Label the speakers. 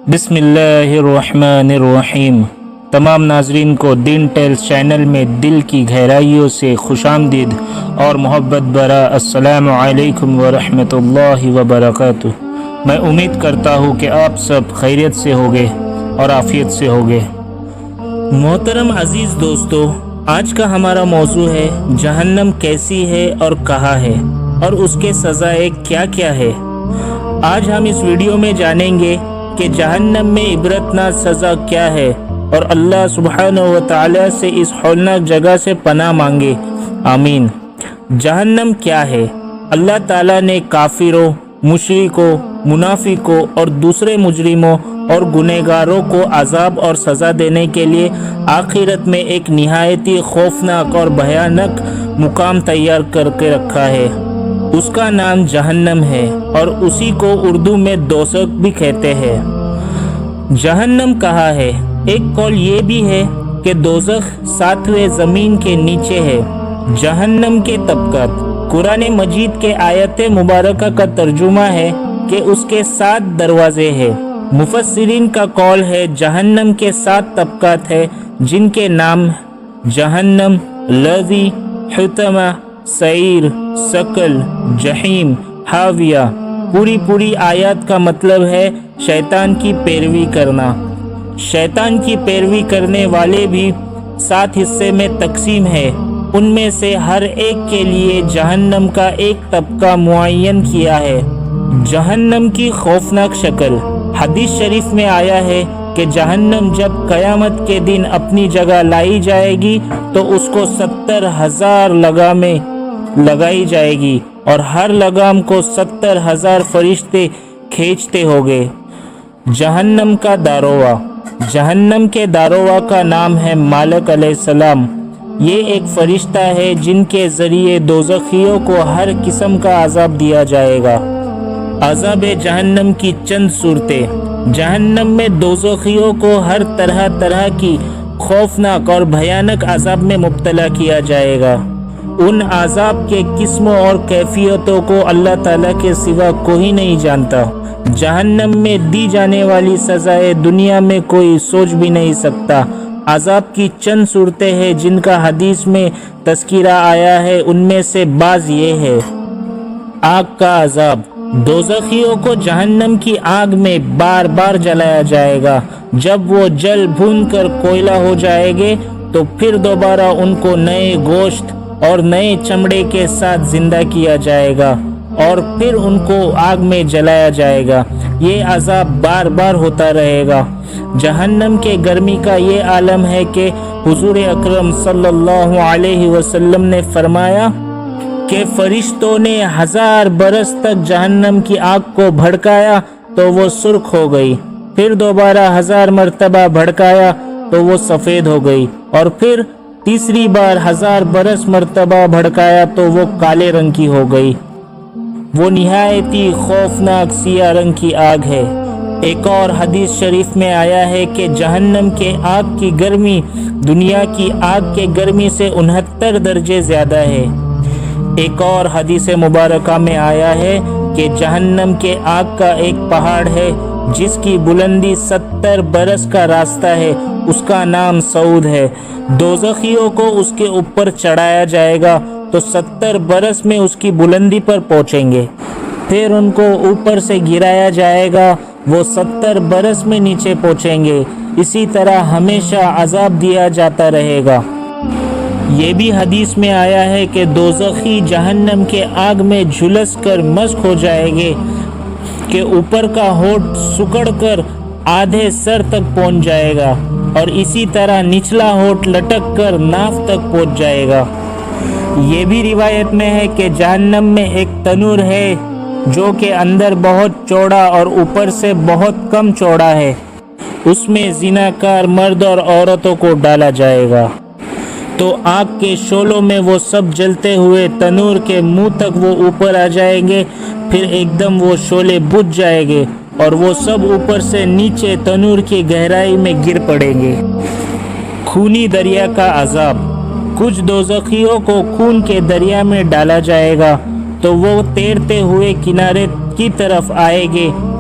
Speaker 1: بسم اللہ الرحمن الرحیم۔ تمام ناظرین کو دین ٹیلز چینل میں دل کی گہرائیوں سے خوش آمدید اور محبت بھرا السلام علیکم ورحمۃ اللہ وبرکاتہ۔ میں امید کرتا ہوں کہ آپ سب خیریت سے ہوگے اور عافیت سے ہوگے۔ محترم عزیز دوستو، آج کا ہمارا موضوع ہے جہنم کیسی ہے اور کہاں ہے اور اس کے سزائیں کیا کیا ہے۔ آج ہم اس ویڈیو میں جانیں گے کہ جہنم میں عبرتناک سزا کیا ہے اور اللہ سبحانہ و تعالی سے اس ہولناک جگہ سے پناہ مانگے، آمین۔ جہنم کیا ہے؟ اللہ تعالیٰ نے کافروں، مشرکوں، منافقوں اور دوسرے مجرموں اور گنہگاروں کو عذاب اور سزا دینے کے لیے آخرت میں ایک نہایت ہی خوفناک اور بھیانک مقام تیار کر کے رکھا ہے۔ اس کا نام جہنم ہے اور اسی کو اردو میں دوزخ بھی کہتے ہیں۔ جہنم کہاں ہے؟ ایک قول یہ بھی ہے کہ دوزخ 7ویں زمین کے نیچے ہے۔ جہنم کے طبقات قرآن مجید کے آیت مبارکہ کا ترجمہ ہے کہ اس کے 7 دروازے ہیں۔ مفسرین کا قول ہے جہنم کے 7 طبقات ہیں، جن کے نام جہنم، لظی، حطمہ، سعیر، سقل، جہیم، حاویہ۔ پوری آیات کا مطلب ہے شیطان کی پیروی کرنا۔ شیطان کی پیروی کرنے والے بھی 7 حصے میں تقسیم ہے، ان میں سے ہر ایک کے لیے جہنم کا ایک طبقہ معین کیا ہے۔ جہنم کی خوفناک شکل۔ حدیث شریف میں آیا ہے کہ جہنم جب قیامت کے دن اپنی جگہ لائی جائے گی تو اس کو 70,000 لگامیں لگائی جائے گی اور ہر لگام کو 70,000 فرشتے کھینچتے ہوگے۔ جہنم کا داروغہ۔ جہنم کے داروغہ کا نام ہے مالک علیہ السلام۔ یہ ایک فرشتہ ہے جن کے ذریعے دوزخیوں کو ہر قسم کا عذاب دیا جائے گا۔ عذاب جہنم کی چند صورتیں۔ جہنم میں دوزخیوں کو ہر طرح کی خوفناک اور بھیانک عذاب میں مبتلا کیا جائے گا۔ ان عذاب کے قسموں اور کیفیتوں کو اللہ تعالیٰ کے سوا کوئی نہیں جانتا۔ جہنم میں دی جانے والی سزائیں دنیا میں کوئی سوچ بھی نہیں سکتا۔ عذاب کی چند صورتیں ہیں جن کا حدیث میں تذکرہ آیا ہے، ان میں سے بعض یہ ہے۔ آگ کا عذاب۔ دوزخیوں کو جہنم کی آگ میں بار بار جلایا جائے گا۔ جب وہ جل بھون کر کوئلہ ہو جائیں گے تو پھر دوبارہ ان کو نئے گوشت اور نئے چمڑے کے ساتھ زندہ کیا جائے گا اور پھر ان کو آگ میں جلایا جائے گا۔ یہ عذاب بار بار ہوتا رہے گا۔ جہنم کے گرمی کا یہ عالم ہے کہ حضور اکرم صلی اللہ علیہ وسلم نے فرمایا کہ فرشتوں نے 1000 برس تک جہنم کی آگ کو بھڑکایا تو وہ سرخ ہو گئی، پھر دوبارہ 1000 مرتبہ بھڑکایا تو وہ سفید ہو گئی، اور پھر تیسری بار 1000 برس مرتبہ بھڑکایا تو وہ کالے رنگ کی ہو گئی۔ وہ نہایت ہی خوفناک سیاہ رنگ کی آگ ہے۔ ایک اور حدیث شریف میں آیا ہے کہ جہنم کے آگ کی گرمی دنیا کی آگ کے گرمی سے 69 درجے زیادہ ہے۔ ایک اور حدیث مبارکہ میں آیا ہے کہ جہنم کے آگ کا ایک پہاڑ ہے جس کی بلندی 70 برس کا راستہ ہے، اس کا نام صعود ہے۔ دوزخیوں کو اس کے اوپر چڑھایا جائے گا تو 70 برس میں اس کی بلندی پر پہنچیں گے، پھر ان کو اوپر سے گرایا جائے گا، وہ 70 برس میں نیچے پہنچیں گے۔ اسی طرح ہمیشہ عذاب دیا جاتا رہے گا۔ یہ بھی حدیث میں آیا ہے کہ دوزخی جہنم کے آگ میں جھلس کر مشق ہو جائیں گے کہ اوپر کا ہونٹ سکڑ کر آدھے سر تک پہنچ جائے گا اور اسی طرح نچلا ہونٹ لٹک کر ناف تک پہنچ جائے گا۔ یہ بھی روایت میں ہے کہ جہنم میں ایک تنور ہے جو کہ اندر بہت چوڑا اور اوپر سے بہت کم چوڑا ہے، اس میں زناکار مرد اور عورتوں کو ڈالا جائے گا تو آگ کے شعلوں میں وہ سب جلتے ہوئے تنور کے منہ تک وہ اوپر آ جائیں گے، پھر ایک دم وہ شعلے بجھ جائیں گے اور وہ سب اوپر سے نیچے تنور کی گہرائی میں گر پڑیں گے۔ خونی دریا کا عذاب۔ کچھ دوزخیوں کو خون کے دریا میں ڈالا جائے گا تو وہ تیرتے ہوئے کنارے کی طرف آئیں گے